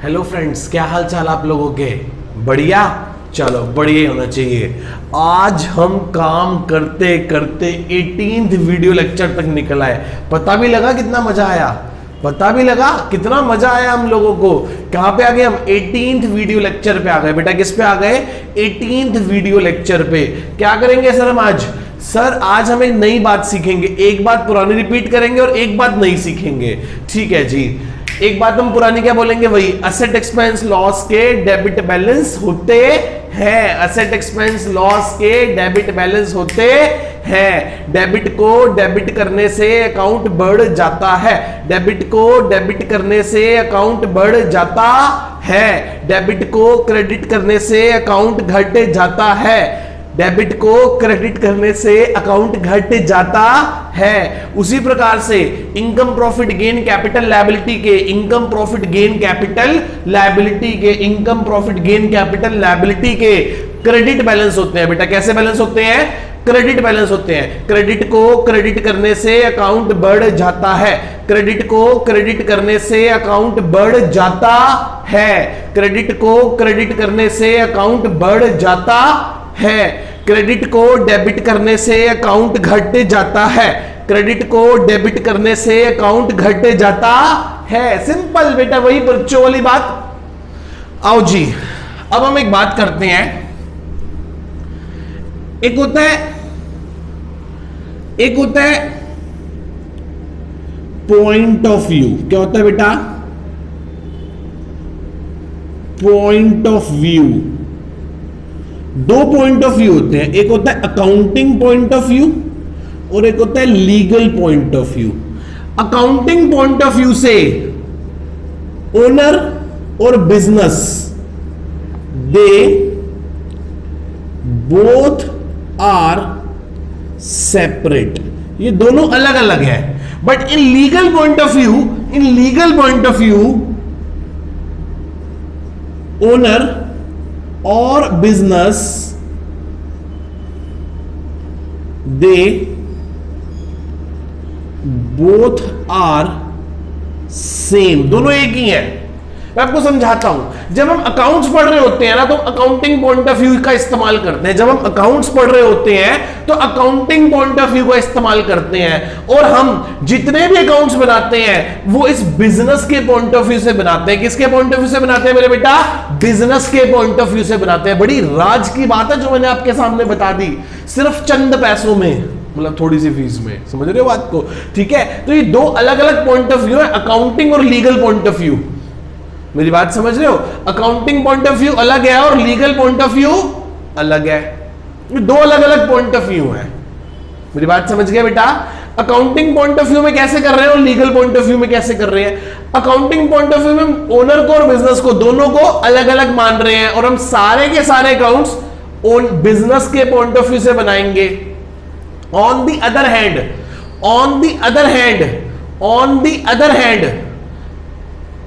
Hello friends, क्या हाल चाल आप लोगों के? बढ़िया? चलो बढ़िया ही होना चाहिए। आज हम काम करते करते 18th वीडियो लेक्चर तक निकल आए। पता भी लगा कितना मजा आया? पता भी लगा कितना मजा आया हम लोगों को? कहां पे आ गए हम? 18th वीडियो लेक्चर पे आ गए। बेटा किस पे आ गए? 18th वीडियो लेक्चर पे। क्या करेंगे सर हम आज? सर आज हम एक नई बात सीखेंगे। एक बात पुरानी रिपीट करेंगे और एक बात नई सीखेंगे। ठीक है जी। एक बात हम पुरानी क्या बोलेंगे? वही असेट एक्सपेंस लॉस के डेबिट बैलेंस होते हैं। असेट एक्सपेंस लॉस के डेबिट बैलेंस होते हैं। डेबिट को डेबिट करने से अकाउंट बढ़ जाता है। डेबिट को डेबिट करने से अकाउंट बढ़ जाता है। डेबिट को क्रेडिट करने से अकाउंट घट जाता है। डेबिट को क्रेडिट करने से अकाउंट घट जाता है। उसी प्रकार से income profit gain capital liability के income profit gain capital liability के income profit gain capital liability के क्रेडिट बैलेंस होते हैं। बेटा कैसे बैलेंस होते हैं? क्रेडिट बैलेंस होते हैं। क्रेडिट को क्रेडिट करने से अकाउंट बढ़ जाता है। क्रेडिट को क्रेडिट करने से अकाउंट बढ़ जाता है। क्रेडिट को क्रेडिट करने से अकाउंट बढ़ जाता है। क्रेडिट को डेबिट करने से अकाउंट घट जाता है। क्रेडिट को डेबिट करने से अकाउंट घट जाता है। सिंपल बेटा, वही बच्चों वाली बात। आओ जी, अब हम एक बात करते हैं। एक होता है पॉइंट ऑफ व्यू। क्या होता है बेटा? Point of view. दो पॉइंट ऑफ व्यू होते हैं। एक होता है अकाउंटिंग पॉइंट ऑफ व्यू और एक होता है legal point of view. Accounting point of view से ओनर और business they both are separate. ये दोनों अलग अलग है। But in legal point of view owner और business they both are same. दोनों एक ही है। मैं आपको समझाता हूं। जब हम अकाउंट्स पढ़ रहे होते हैं ना, तो अकाउंटिंग पॉइंट ऑफ व्यू का इस्तेमाल करते हैं। जब हम अकाउंट्स पढ़ रहे होते हैं तो अकाउंटिंग पॉइंट ऑफ व्यू का इस्तेमाल करते हैं। और हम जितने भी अकाउंट्स बनाते हैं वो इस बिजनेस के पॉइंट ऑफ व्यू से बनाते हैं। किसके पॉइंट ऑफ व्यू से बनाते हैं मेरे बेटा? बिजनेस के पॉइंट ऑफ व्यू से बनाते हैं। बड़ी राज की बात है जो मैंने आपके सामने बता दी, सिर्फ चंद पैसों में, मतलब थोड़ी सी फीस में। समझ रहे हो बात को? ठीक है। तो ये दो अलग अलग पॉइंट ऑफ व्यू है, अकाउंटिंग और लीगल पॉइंट ऑफ व्यू। मेरी बात समझ रहे हो? अकाउंटिंग पॉइंट ऑफ व्यू अलग है और लीगल पॉइंट ऑफ व्यू अलग है। ये दो अलग अलग पॉइंट ऑफ व्यू है। मेरी बात समझ गए बेटा? अकाउंटिंग पॉइंट ऑफ व्यू में कैसे कर रहे हैं और लीगल पॉइंट ऑफ व्यू में कैसे कर रहे हैं? अकाउंटिंग पॉइंट ऑफ व्यू में ओनर को और बिजनेस को, दोनों को अलग अलग मान रहे हैं और हम सारे के सारे अकाउंट्स ओन बिजनेस के पॉइंट ऑफ व्यू से बनाएंगे। ऑन द अदर हैंड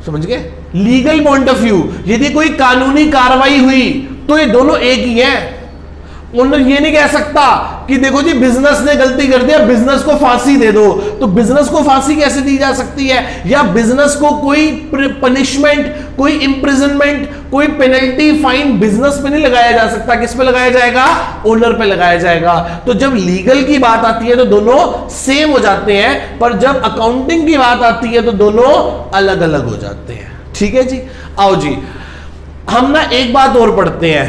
समझ गए? लीगल पॉइंट ऑफ व्यू, यदि कोई कानूनी कार्रवाई हुई तो ये दोनों एक ही है। ओनर ये नहीं कह सकता कि देखो जी बिजनेस ने गलती कर दिया, बिजनेस को फांसी दे दो। तो बिजनेस को फांसी कैसे दी जा सकती है? या बिजनेस को कोई पनिशमेंट, कोई इंप्रिजनमेंट, कोई पेनल्टी, फाइन बिजनेस पे नहीं लगाया जा सकता। किस पे लगाया जाएगा? ओनर पे लगाया जाएगा। तो जब लीगल की बात आती है तो दोनों सेम हो जाते हैं, पर जब अकाउंटिंग की बात आती है तो दोनों अलग अलग हो जाते हैं। ठीक है जी। आओ जी, हम ना एक बात और पढ़ते हैं।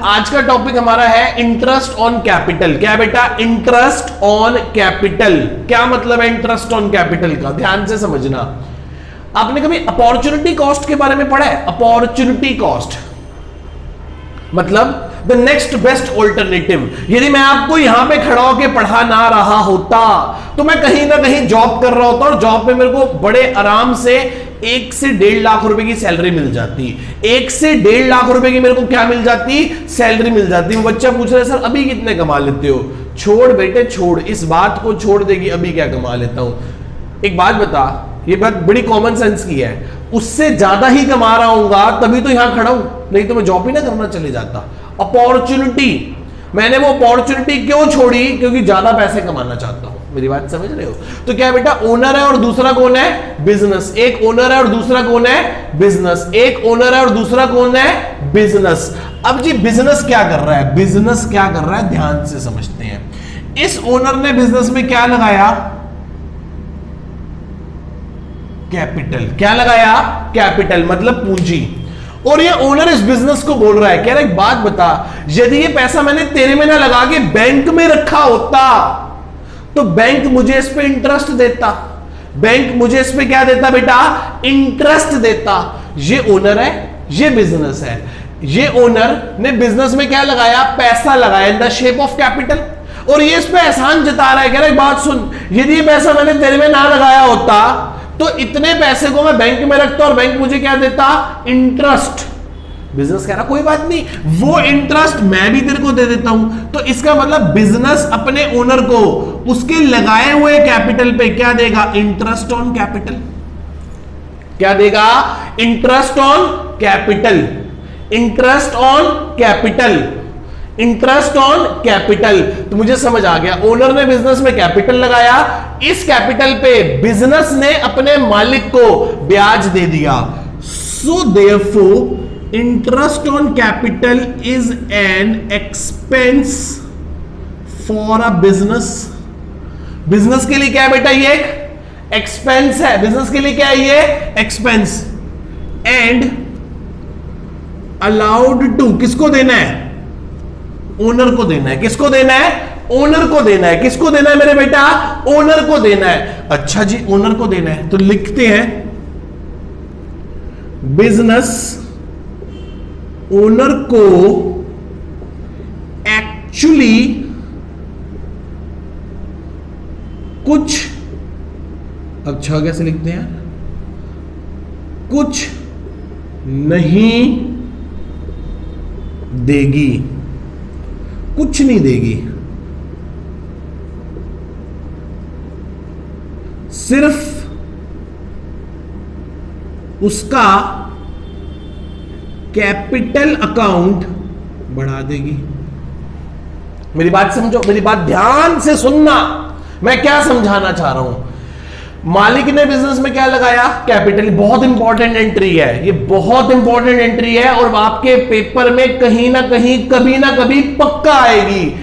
आज का टॉपिक हमारा है इंटरेस्ट ऑन कैपिटल। क्या बेटा? Interest on capital. क्या मतलब है इंटरेस्ट ऑन कैपिटल का? ध्यान से समझना। आपने कभी अपॉर्चुनिटी कॉस्ट के बारे में पढ़ा है? अपॉर्चुनिटी कॉस्ट मतलब द नेक्स्ट बेस्ट ऑल्टरनेटिव। यदि मैं आपको यहां पे खड़ा होकर पढ़ा ना रहा होता तो मैं कहीं ना कहीं जॉब कर रहा होता और जॉब पे मेरे को बड़े आराम से 1 से 1.5 लाख रुपए की सैलरी मिल जाती। 1 से 1.5 लाख रुपए की मेरे को क्या मिल जाती? सैलरी मिल जाती। वो बच्चा पूछ रहा है सर अभी कितने कमा लेते हो? छोड़ बेटे छोड़, इस बात को छोड़ देगी अभी क्या कमा लेता हूं। एक बात बता, ये बात बड़ी कॉमन सेंस की है। उससे ज्यादा ही कमा रहा हूंगा तभी तो यहां खड़ा हूं, नहीं तो मैं जॉब ही ना करना चले जाता। अपॉर्चुनिटी मैंने वो अपॉर्चुनिटी क्यों छोड़ी? क्योंकि ज्यादा पैसे कमाना चाहता हूं। मेरी बात समझ रहे हो? तो क्या है बेटा, ओनर है और दूसरा कौन है? बिजनेस। एक ओनर है और दूसरा कौन है? बिजनेस। एक ओनर है और दूसरा कौन है? बिजनेस। अब जी बिजनेस क्या कर रहा है? बिजनेस क्या कर रहा है, ध्यान से समझते हैं। इस ओनर ने बिजनेस में क्या लगाया? कैपिटल। क्या लगाया? कैपिटल, मतलब पूंजी। और ये ओनर इस बिजनेस को बोल रहा है, कह रहा है एक बात बता, यदि ये पैसा मैंने तेरे में ना लगा के बैंक में रखा होता तो बैंक मुझे इस पे इंटरेस्ट देता। बैंक मुझे इस पे क्या देता बेटा? इंटरेस्ट देता। ये ओनर है, ये बिजनेस है। ये ओनर ने बिजनेस में क्या लगाया? पैसा लगाया in the shape of capital. और ये इस पे एहसान जता रहा है, कह रहा है बात सुन, यदि ये पैसा मैंने तेरे में ना लगाया होता तो इतने पैसे को मैं बैंक में रखता और बैंक मुझे क्या देता? इंटरेस्ट। बिजनेस कह रहा कोई बात नहीं, वो इंटरेस्ट मैं भी तेरे को दे देता हूं। तो इसका मतलब बिजनेस अपने ओनर को उसके लगाए हुए कैपिटल पे क्या देगा? Interest on capital. क्या देगा? Interest on capital. Interest on capital. Interest on capital. तो मुझे समझ आ गया, ओनर ने बिजनेस में कैपिटल लगाया, इस कैपिटल पे बिजनेस ने अपने मालिक को ब्याज दे दिया। सो therefore interest on capital is an expense for a business. Business के लिए क्या है बेटा? ये एक एक्सपेंस है। बिजनेस के लिए क्या है? ये एक्सपेंस। एंड अलाउड टू, किसको देना है? ओनर को देना है। किसको देना है? ओनर को देना है। किसको देना है मेरे बेटा? ओनर को देना है। अच्छा जी, ओनर को देना है तो लिखते हैं बिजनेस ओनर को एक्चुअली कुछ, अच्छा कैसे लिखते हैं? कुछ नहीं देगी। कुछ नहीं देगी, सिर्फ उसका कैपिटल अकाउंट बढ़ा देगी। मेरी बात समझो, मेरी बात ध्यान से सुनना, मैं क्या समझाना चाह रहा हूं। मालिक ने बिजनेस में क्या लगाया? कैपिटल। बहुत इंपॉर्टेंट एंट्री है ये, बहुत इंपॉर्टेंट एंट्री है और आपके पेपर में कहीं ना कहीं कभी ना कभी पक्का आएगी।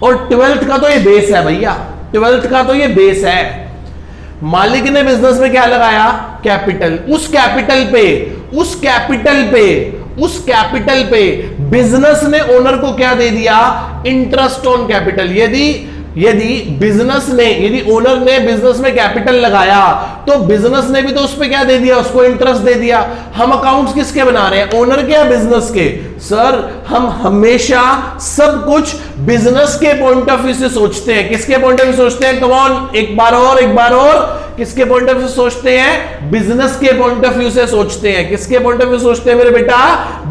और 12th का तो ये बेस है भैया, 12th का तो ये बेस है। मालिक ने बिजनेस में क्या लगाया? कैपिटल। उस कैपिटल पे बिजनेस ने ओनर को क्या दे दिया? Interest on capital. यदि ओनर ने बिजनेस में कैपिटल लगाया तो बिजनेस ने भी तो उस पे क्या दे दिया? उसको इंटरेस्ट दे दिया। हम अकाउंट्स किसके बना रहे हैं? ओनर के या बिजनेस के? सर हम हमेशा सब कुछ बिजनेस के पॉइंट ऑफ व्यू से सोचते हैं। किसके पॉइंट ऑफ व्यू सोचते हैं? कम ऑन, एक बार और किसके पॉइंट ऑफ व्यू सोचते हैं? बिजनेस के पॉइंट ऑफ व्यू से सोचते हैं। किसके पॉइंट ऑफ व्यू सोचते हैं मेरे बेटा?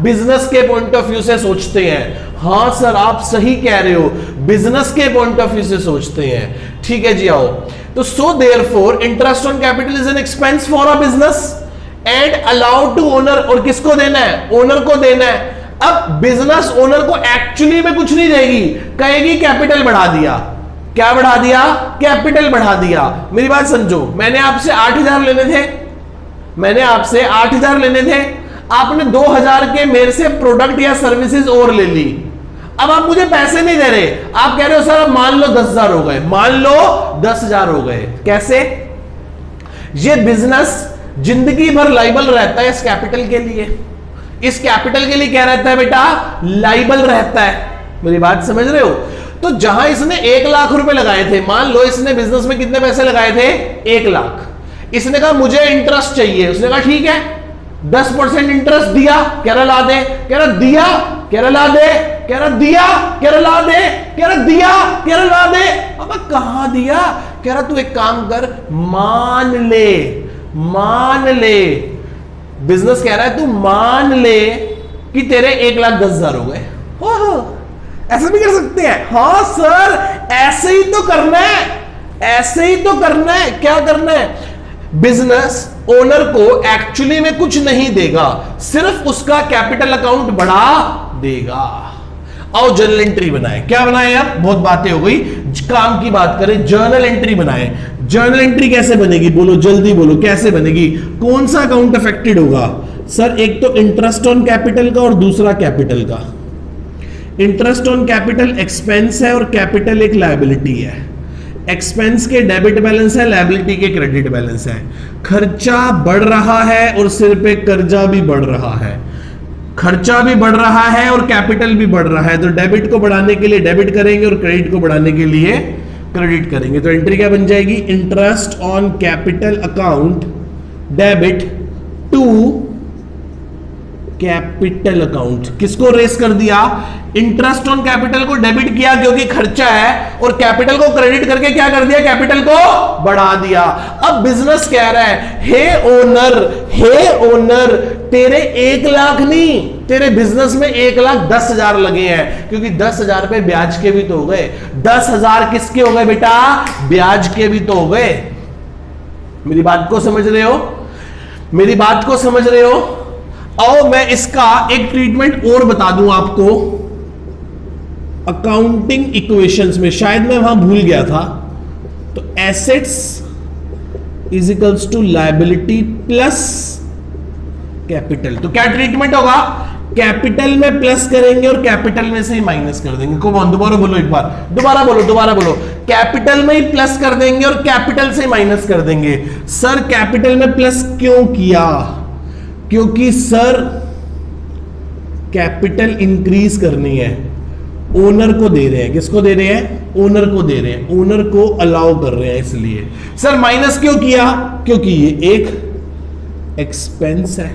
बिजनेस के पॉइंट ऑफ व्यू से सोचते हैं। हां सर आप सही कह रहे हो, बिजनेस के पॉइंट ऑफ व्यू से सोचते हैं। ठीक है जी, आओ। तो so therefore interest on capital is an expense for a business and allowed to owner. और किसको देना है? ओनर को देना है। अब बिजनेस ओनर को एक्चुअली में कुछ नहीं देगी, कहेगी कैपिटल बढ़ा दिया। क्या बढ़ा दिया? कैपिटल बढ़ा दिया। मेरी बात समझो, मैंने आपसे 8,000 लेने थे, आपने 2,000 के मेरे से प्रोडक्ट या सर्विसेज और ले ली। अब आप मुझे पैसे नहीं दे रहे, आप कह रहे हो सर अब मान लो 10,000 हो गए, मान लो 10,000 हो गए। कैसे? ये बिजनेस जिंदगी भर लाइबल रहता है इस कैपिटल के लिए। इस कैपिटल के लिए क्या रहता है बेटा? लाइबल रहता है। मेरी बात समझ रहे हो? तो जहां इसने 1 लाख रुपए लगाए थे, मान लो इसने बिजनेस में कितने पैसे लगाए थे? 1 लाख। इसने कहा मुझे इंटरेस्ट चाहिए, उसने कहा ठीक है 10% इंटरेस्ट दिया, कह रहा ला दे, कह रहा दिया, कह रहा ला दे, कह रहा दिया, कह रहा ला दे, कह रहा दिया, कह रहा ला दे। अब कहां दिया? कह रहा तू एक काम कर, मान ले। बिजनेस कह रहा है तू मान ले कि तेरे 1,10,000 हो गए। ऐसा भी कर सकते हैं? हाँ सर ऐसे ही तो करना है, क्या करना है? बिजनेस ओनर को एक्चुअली में कुछ नहीं देगा, सिर्फ उसका कैपिटल अकाउंट बढ़ा देगा। आओ जर्नल एंट्री बनाए। क्या बनाए? अब बहुत बातें हो गई, काम की बात करें, जर्नल एंट्री बनाए। जर्नल एंट्री कैसे बनेगी? बोलो जल्दी बोलो, कैसे बनेगी? कौन सा अकाउंट अफेक्टेड होगा? सर एक तो इंटरेस्ट ऑन कैपिटल का और दूसरा कैपिटल का। इंटरेस्ट ऑन कैपिटल एक्सपेंस है और कैपिटल एक लायबिलिटी है। एक्सपेंस के डेबिट बैलेंस है, लायबिलिटी के क्रेडिट बैलेंस है। खर्चा बढ़ रहा है और सिर पे कर्जा भी बढ़ रहा है। खर्चा भी बढ़ रहा है और कैपिटल भी बढ़ रहा है, तो डेबिट को बढ़ाने के लिए डेबिट करेंगे और क्रेडिट को बढ़ाने के लिए क्रेडिट करेंगे। तो एंट्री क्या बन जाएगी? Interest on capital account debit to capital account. किसको रेस कर दिया? इंटरेस्ट ऑन कैपिटल को डेबिट किया क्योंकि खर्चा है, और कैपिटल को क्रेडिट करके क्या कर दिया? कैपिटल को बढ़ा दिया। अब बिजनेस कह रहा है, हे ओनर, तेरे 1 लाख नहीं, तेरे बिजनेस में 1,10,000 लगे हैं, क्योंकि 10,000 पे ब्याज के भी तो हो गए। 10,000 किसके हो गए बेटा? ब्याज के भी तो हो गए। मेरी बात को समझ रहे हो? मेरी बात को समझ रहे हो? आओ मैं इसका एक ट्रीटमेंट और बता दूं आपको अकाउंटिंग इक्वेशंस में, शायद मैं वहां भूल गया था। तो assets is equals to liability plus capital. तो क्या ट्रीटमेंट होगा? कैपिटल में प्लस करेंगे और कैपिटल में से ही माइनस कर देंगे। कौन? दोबारा बोलो, एक बार दोबारा बोलो। कैपिटल में ही प्लस कर देंगे और कैपिटल से माइनस कर देंगे। सर कैपिटल में प्लस क्यों किया? क्योंकि सर कैपिटल इंक्रीज करनी है, ओनर को दे रहे हैं। किसको दे रहे हैं? ओनर को दे रहे हैं, ओनर को अलाउ कर रहे हैं इसलिए। सर माइनस क्यों किया? क्योंकि ये एक एक्सपेंस है।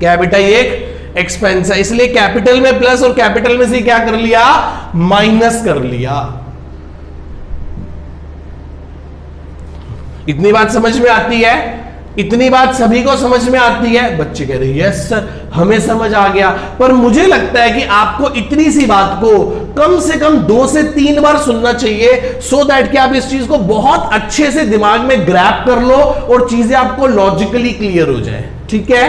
क्या बेटा? ये एक एक्सपेंस है, इसलिए कैपिटल में प्लस और कैपिटल में से क्या कर लिया? माइनस कर लिया। इतनी बात समझ में आती है? इतनी बात सभी को समझ में आती है? बच्चे कह रहे हैं यस सर, हमें समझ आ गया। पर मुझे लगता है कि आपको इतनी सी बात को कम से कम 2 से 3 बार सुनना चाहिए, सो दैट कि आप इस चीज को बहुत अच्छे से दिमाग में ग्रैब कर लो और चीजें आपको लॉजिकली क्लियर हो जाए। ठीक है,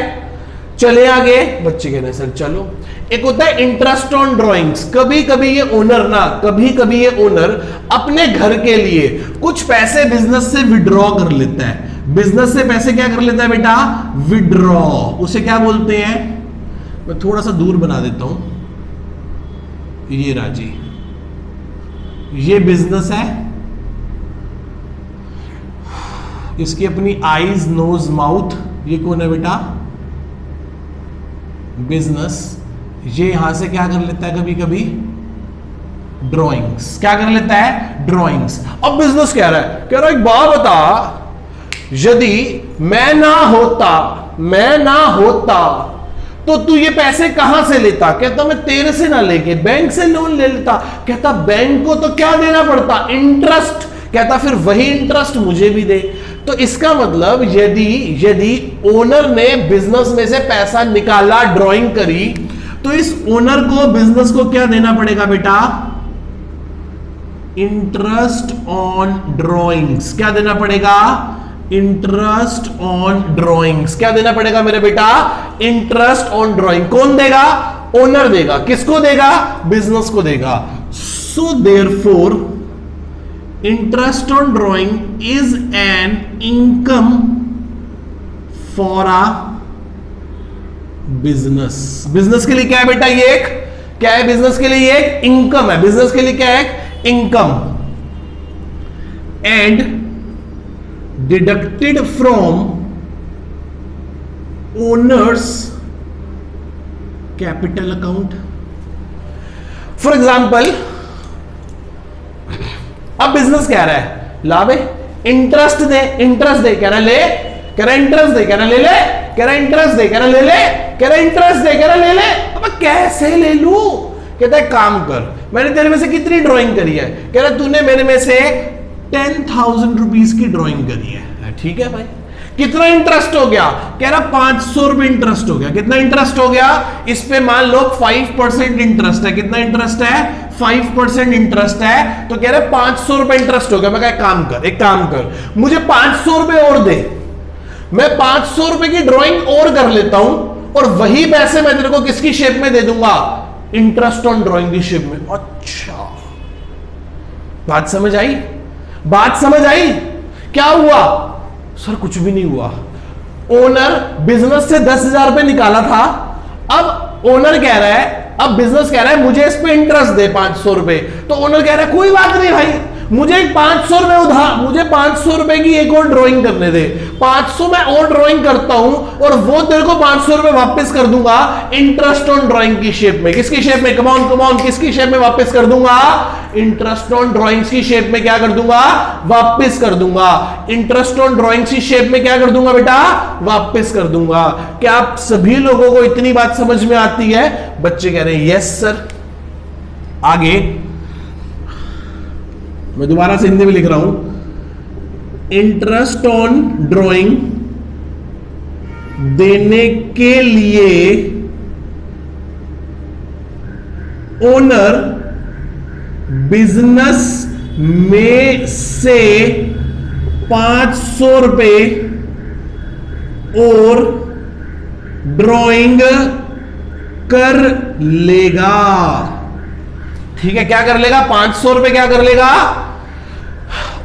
चले आगे। बच्चे कह रहे हैं सर चलो। एक होता है इंटरेस्ट ऑन ड्रॉइंग्स। कभी कभी ये ओनर अपने घर के लिए कुछ पैसे बिजनेस से विड्रॉ कर लेता है। बिजनेस से पैसे क्या कर लेता है बेटा? विड्रॉ। उसे क्या बोलते हैं? मैं थोड़ा सा दूर बना देता हूं। ये राजी, ये बिजनेस है, इसकी अपनी आईज नोज माउथ। ये कौन है बेटा? बिजनेस। ये यहां से क्या कर लेता है? कभी कभी ड्रॉइंग्स। क्या कर लेता है? ड्रॉइंग्स। अब बिजनेस कह रहा है एक बात बता, यदि मैं ना होता तो तू ये पैसे कहां से लेता? कहता मैं तेरे से ना लेके बैंक से लोन ले लेता। कहता बैंक को तो क्या देना पड़ता? इंटरेस्ट। कहता फिर वही इंटरेस्ट मुझे भी दे। तो इसका मतलब यदि ओनर ने बिजनेस में से पैसा निकाला, ड्राइंग करी, तो इस ओनर को बिजनेस को क्या देना पड़ेगा बेटा? Interest on drawings. क्या देना पड़ेगा? Interest on drawings. क्या देना पड़ेगा मेरे बेटा? Interest on drawing. कौन देगा? ओनर देगा। किसको देगा? बिजनेस को देगा। सो therefore interest on drawing is an income for a business. Business के लिए क्या है बेटा? ये एक क्या है? बिजनेस के लिए ये एक इनकम है। बिजनेस के लिए क्या है? एक income. And deducted from owners capital account. For example, अब बिजनेस कह रहा है ला बे इंटरेस्ट दे, कह रहा ले, कह रहा इंटरेस्ट दे, कह रहा ले ले, कह रहा इंटरेस्ट दे, कह रहा ले ले, कह रहा इंटरेस्ट दे, कह रहा ले ले। अब कैसे ले लू? कहता है काम कर, मैंने तेरे में से कितनी ड्राइंग करी है? कह रहा तूने मेरे में से 10,000 रुपीज की ड्राइंग करी है। ठीक है भाई, कितना इंटरेस्ट हो गया? कह रहा 500 रुपए इंटरेस्ट हो गया। कितना इंटरेस्ट हो गया? इस पे मान लो 5% इंटरेस्ट है। कितना इंटरेस्ट है? 5% इंटरेस्ट है। तो कह रहे 500 रुपए इंटरेस्ट हो गया। मैं कहा एक काम कर, मुझे 500 रुपए और दे, मैं 500 रुपए की ड्राइंग और कर लेता हूं, और वही पैसे मैं तेरे को किसकी शेप में दे दूंगा? इंटरेस्ट ऑन ड्राइंग की शेप में। अच्छा, बात समझ आई? बात समझ आई? क्या हुआ सर? कुछ भी नहीं हुआ। ओनर बिजनेस से 10,000 रुपए निकाला था, अब ओनर कह रहा है, अब बिजनेस कह रहा है मुझे इस पे इंटरेस्ट दे 500 रुपए, तो ओनर कह रहा है कोई बात नहीं भाई, मुझे 500 रुपए उधार, मुझे 500 रुपए की एक और ड्राइंग करने दे, 500 मैं और ड्राइंग करता हूं और वो तेरे को 500 रुपए वापस कर दूंगा इंटरेस्ट ऑन ड्राइंग की शेप में। किसकी शेप में? कम ऑन, किसकी शेप में वापस कर दूंगा? इंटरेस्ट ऑन ड्राइंग्स की शेप में क्या कर दूंगा? वापस कर दूंगा। इंटरेस्ट ऑन ड्राइंग्स की शेप में क्या कर दूंगा बेटा? वापस कर दूंगा। क्या आप सभी लोगों को इतनी बात समझ में आती है? बच्चे कह रहे हैं यस सर। आगे मैं दोबारा से हिंदी में लिख रहा हूं। इंटरेस्ट ऑन ड्राइंग देने के लिए ओनर बिजनेस में से 500 रुपए और ड्राइंग कर लेगा। ठीक है, क्या कर लेगा? 500 रुपए क्या कर लेगा?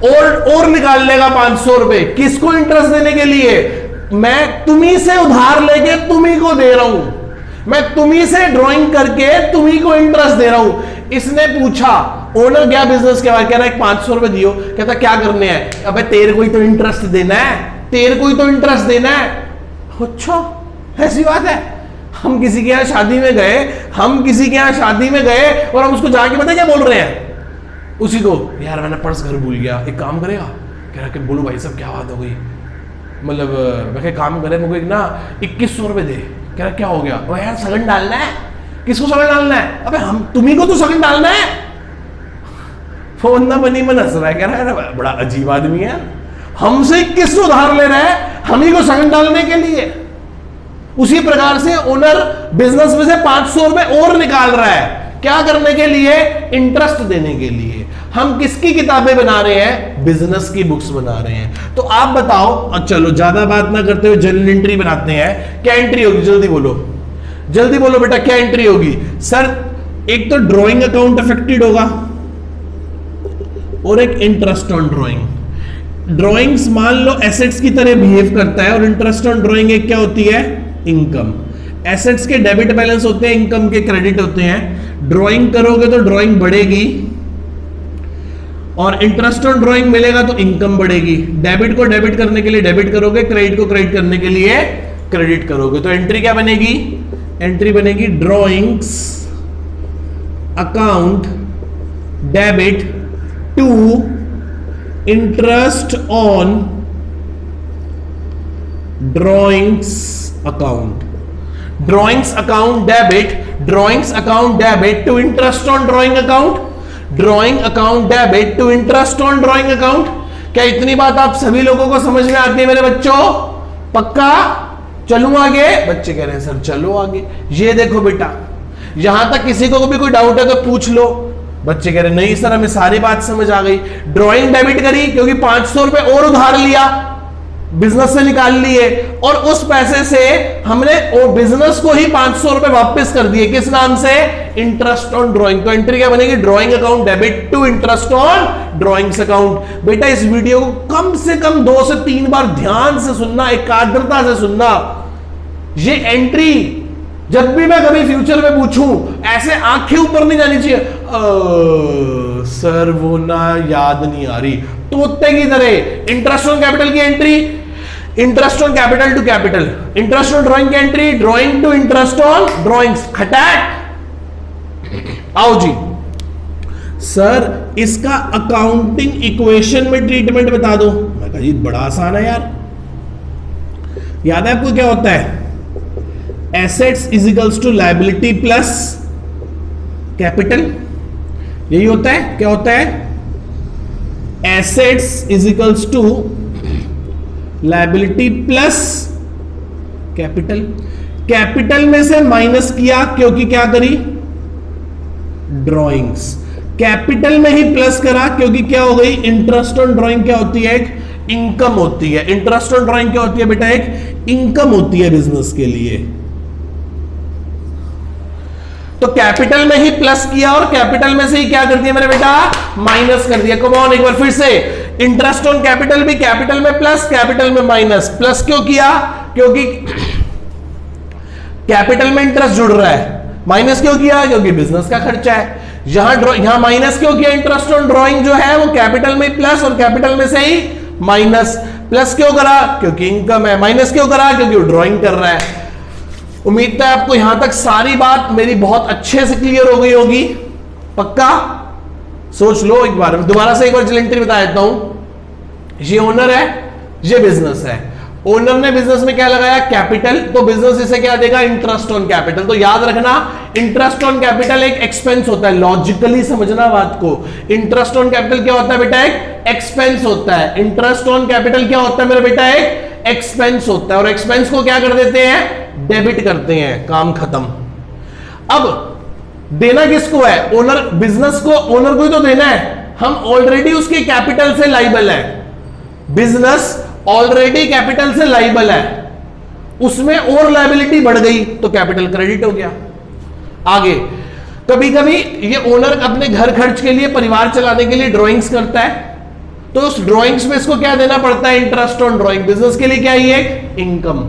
और निकाल लेगा 500 रुपए। किसको इंटरेस्ट देने के लिए? मैं तुम्ही से उधार लेके तुम्ही को दे रहा हूं, मैं तुम्ही से ड्राइंग करके तुम्ही को इंटरेस्ट दे रहा हूं। इसने पूछा, ओनर गया बिजनेस के बाद, कह रहा है 500 रुपए दियो। कहता क्या करने हैं? अबे तेरे को ही तो इंटरेस्ट देना है, तेरे को ही तो इंटरेस्ट देना है। अच्छा, ऐसी बात है? हम किसी के यहां शादी में गए, और हम उसको जाके पता क्या बोल रहे हैं उसी को? यार मैंने पर्स घर भूल गया, एक काम करेगा? कह रहा कि बोलो भाई साहब क्या बात हो गई? मतलब मैं क्या काम करे, मेरे को एक ना 2100 रुपए दे। कह रहा क्या हो गया? वो यार सगन डालना है। किसको सगन डालना है? अबे हम तुम्ही को तो सगन डालना है। फोन ना बनी मन हंस रहा है, कह रहा है बड़ा अजीब आदमी है, हमसे 2100 उधार ले रहा है हम ही को सगन डालने के लिए। उसी प्रकार से ओनर बिजनेस में से 500 रुपए और निकाल रहा है, क्या करने के लिए? इंटरेस्ट देने के लिए। हम किसकी किताबें बना रहे हैं? बिजनेस की बुक्स बना रहे हैं। तो आप बताओ, चलो ज्यादा बात ना करते हुए जर्नल एंट्री बनाते हैं। क्या एंट्री होगी? जल्दी बोलो, जल्दी बोलो बेटा, क्या एंट्री होगी? सर एक तो ड्राइंग अकाउंट अफेक्टेड होगा और एक इंटरेस्ट ऑन ड्राइंग। ड्राइंग्स मान लो एसेट्स की तरह बिहेव करता है और इंटरेस्ट ऑन ड्राइंग एक क्या होती है? इनकम। एसेट्स के डेबिट बैलेंस होते हैं, इनकम के क्रेडिट होते हैं। ड्राइंग करोगे तो ड्राइंग बढ़ेगी और इंटरेस्ट ऑन ड्राइंग मिलेगा तो इनकम बढ़ेगी। डेबिट को डेबिट करने के लिए डेबिट करोगे, क्रेडिट को क्रेडिट करने के लिए क्रेडिट करोगे। तो एंट्री क्या बनेगी? एंट्री बनेगी drawings account debit to interest on drawings account. Drawings account debit to interest on drawing account, drawing account debit to interest on drawing account. क्या इतनी बात आप सभी लोगों को समझ में आती है मेरे बच्चों? पक्का? चलूं आगे? बच्चे कह रहे हैं सर चलो आगे। ये देखो बेटा, यहां तक किसी को भी कोई डाउट है तो पूछ लो। बच्चे कह रहे नहीं सर हमें सारी बात समझ आ गई। ड्राइंग डेबिट करी क्योंकि 500 रुपए और उधार लिया, बिजनेस से निकाल लिए और उस पैसे से हमने वो बिजनेस को ही 500 रुपए वापस कर दिए। किस नाम से? Interest on drawing. तो एंट्री क्या बनेगी? Drawing account debit to interest on drawings account. बेटा इस वीडियो को कम से कम 2 से 3 बार ध्यान से सुनना, एकाग्रता से सुनना। ये एंट्री जब भी मैं कभी फ्यूचर में पूछूं ऐसे आंखें ऊपर नहीं जानी चाहिए, सर वो ना याद नहीं आ रही, तोते की तरह। इंटरेस्ट ऑन कैपिटल की entry interest on capital to capital, interest on drawing की entry drawing to interest on drawings. खटैट। आओ जी सर इसका अकाउंटिंग इक्वेशन में ट्रीटमेंट बता दो। मैं कहा जी बड़ा आसान है यार, याद है आपको क्या होता है? Assets is equals to liability plus capital. यही होता है। क्या होता है? Assets is equals to liability plus capital. Capital में से माइनस किया क्योंकि क्या करी? ड्राइंग्स। कैपिटल में ही प्लस करा क्योंकि क्या हो गई? इंटरेस्ट ऑन ड्राइंग क्या होती है? एक इनकम होती है। इंटरेस्ट ऑन ड्राइंग क्या होती है बेटा? एक इनकम होती है बिजनेस के लिए। तो कैपिटल में ही प्लस किया और कैपिटल में से ही क्या कर दिया मेरे बेटा, माइनस कर दिया। कम ऑन, एक बार फिर से, इंटरेस्ट ऑन कैपिटल भी कैपिटल में प्लस, कैपिटल में माइनस। प्लस क्यों किया, क्योंकि कैपिटल में इंटरेस्ट जुड़ रहा है। माइनस क्यों किया, क्योंकि बिजनेस का खर्चा है। यहां माइनस क्यों किया, इंटरेस्ट ऑन ड्रॉइंग जो है वो कैपिटल में प्लस और कैपिटल में से ही माइनस। प्लस क्यों करा, क्योंकि इनकम है। माइनस क्यों करा, क्योंकि वो ड्रॉइंग कर रहा है। उम्मीद है आपको यहां तक सारी बात मेरी बहुत अच्छे से क्लियर हो गई होगी, पक्का। सोच लो एक बार, दोबारा से एक बार एंट्री बता देता हूं। ये ओनर है, ये बिजनेस है। ओनर ने बिजनेस में क्या लगाया, कैपिटल, तो बिजनेस इसे क्या देगा, इंटरेस्ट ऑन कैपिटल। तो याद रखना, इंटरेस्ट ऑन कैपिटल एक एक्सपेंस होता है। लॉजिकली समझना बात को, इंटरेस्ट ऑन कैपिटल क्या होता है बेटा, एक एक्सपेंस होता है। इंटरेस्ट ऑन कैपिटल क्या होता है मेरा बेटा, एक एक्सपेंस होता है। और एक्सपेंस को क्या कर देते हैं, डेबिट करते हैं, काम खत्म। अब देना किसको है, ओनर, बिजनेस को, ओनर को ही तो देना है। हम ऑलरेडी उसके कैपिटल से लाइबल है, बिजनेस ऑलरेडी कैपिटल से लाइबल है, उसमें और लायबिलिटी बढ़ गई तो कैपिटल क्रेडिट हो गया। आगे कभी कभी ये ओनर अपने घर खर्च के लिए, परिवार चलाने के लिए ड्राइंग्स करता है, तो उस ड्राइंग्स में इसको क्या देना पड़ता है, इंटरेस्ट ऑन ड्राइंग। बिजनेस के लिए क्या है, ये इनकम।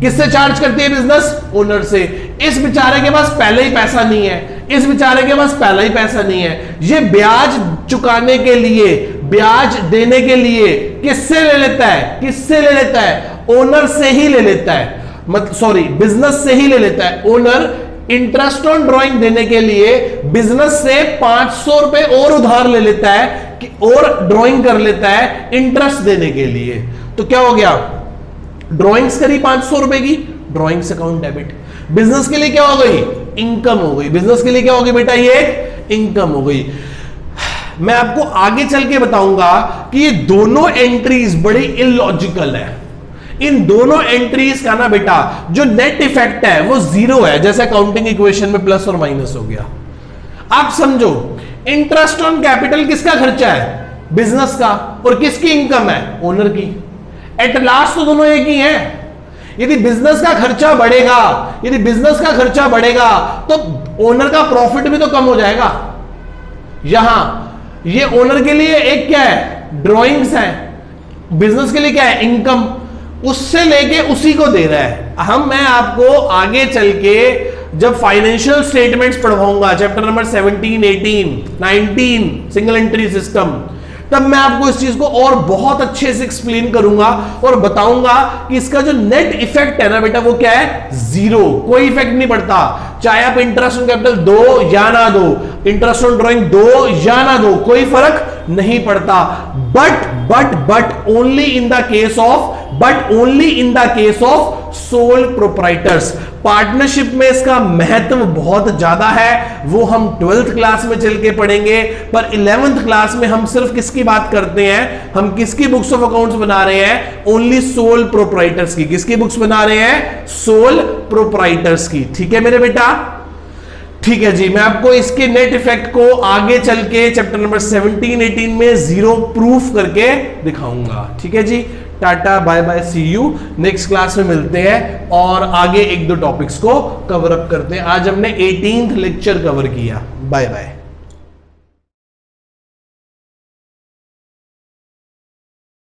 किससे चार्ज करती है बिजनेस, ओनर से। इस बेचारे के पास पहले ही पैसा नहीं है, इस बेचारे के पास पहले ही पैसा नहीं है। ये ब्याज चुकाने के लिए, ब्याज देने के लिए किससे ले लेता है, किससे ले लेता है, ओनर से ही ले लेता है। मतलब सॉरी, बिजनेस से ही ले लेता है। ओनर इंटरेस्ट ऑन ड्राइंग देने के लिए बिजनेस से 500 रुपए और उधार ले लेता है और ड्राइंग कर लेता है इंटरेस्ट देने के लिए। तो क्या हो गया, ड्राइंग्स करी 500 रुपए की, ड्राइंग्स अकाउंट डेबिट। बिजनेस के लिए क्या हो गई, इनकम हो गई। बिजनेस के लिए क्या हो गई बेटा, ये इनकम हो गई। मैं आपको आगे चल के बताऊंगा कि ये दोनों एंट्रीज बड़ी इलॉजिकल है। इन दोनों एंट्रीज का ना बेटा जो नेट इफेक्ट है वो जीरो है, जैसे अकाउंटिंग इक्वेशन में प्लस और माइनस हो गया। आप समझो, इंटरेस्ट ऑन कैपिटल किसका खर्चा है, बिजनेस का, और किसकी इनकम है, ओनर की। एट लास्ट तो दोनों एक ही हैं। यदि बिजनेस का खर्चा बढ़ेगा, यदि बिजनेस का खर्चा बढ़ेगा तो ओनर का प्रॉफिट भी तो कम हो जाएगा। यहां ये ओनर के लिए एक क्या है, ड्राइंग्स है, बिजनेस के लिए क्या है, इनकम। उससे लेके उसी को दे रहा है। मैं आपको आगे चल के जब फाइनेंशियल स्टेटमेंट्स पढ़वाऊंगा, chapter number 17, 18, 19 single entry system, तब मैं आपको इस चीज को और बहुत अच्छे से एक्सप्लेन करूंगा और बताऊंगा कि इसका जो नेट इफेक्ट है ना बेटा वो क्या है, जीरो। कोई इफेक्ट नहीं पड़ता, चाहे आप इंटरेस्ट ऑन कैपिटल दो या ना दो, इंटरेस्ट ऑन ड्राइंग दो या ना दो, कोई फर्क नहीं पड़ता। But only in the case of sole proprietors. Partnership में इसका महत्व बहुत ज्यादा है, वो हम 12th क्लास में चल के पढ़ेंगे। पर 11th क्लास में हम सिर्फ किसकी बात करते हैं, हम किसकी बुक्स ऑफ अकाउंट्स बना रहे हैं, ओनली सोल प्रोप्राइटर्स की। किसकी बुक्स बना रहे हैं, सोल प्रोप्राइटर्स की। ठीक है मेरे बेटा, ठीक है जी। मैं आपको इसके नेट इफेक्ट को आगे चल के चैप्टर नंबर 17, 18 में जीरो प्रूफ करके दिखाऊंगा। ठीक है जी, tata bye bye, see you. Next class में मिलते हैं और आगे एक दो टॉपिक्स को कवर अप करते हैं। आज हमने 18th लेक्चर कवर किया। Bye bye.